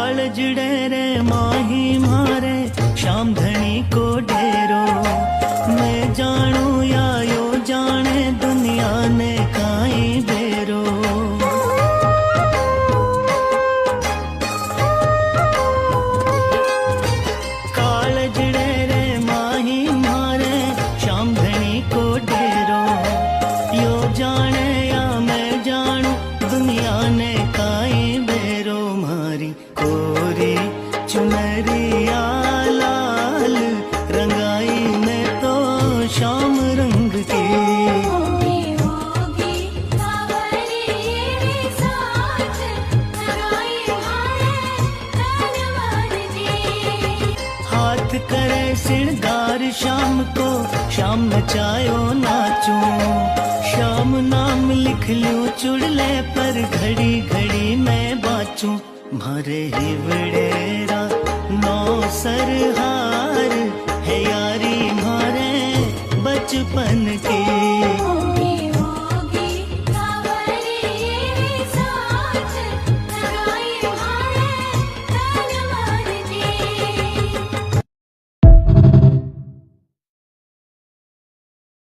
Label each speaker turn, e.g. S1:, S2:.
S1: कालजड़े रे माही मारे श्याम धनी को डेरो। मैं जानू या यो जाने दुनिया ने काई बेरो। कालजड़े रे माही मारे श्याम धनी को डेरो। यो जाने या मैं जानू दुनिया ने काई बेरो। मारी कोरी चुनरिया लाल रंगाई में तो श्याम रंग की। हाथ करे श्रृंगार श्याम को श्याम नचायो नाचूं। श्याम नाम लिख लूं चुड़ले पर घड़ी घड़ी मैं बाचूं। मारे हिवड़ेरा नौ सरहार है यारी मारे बचपन की।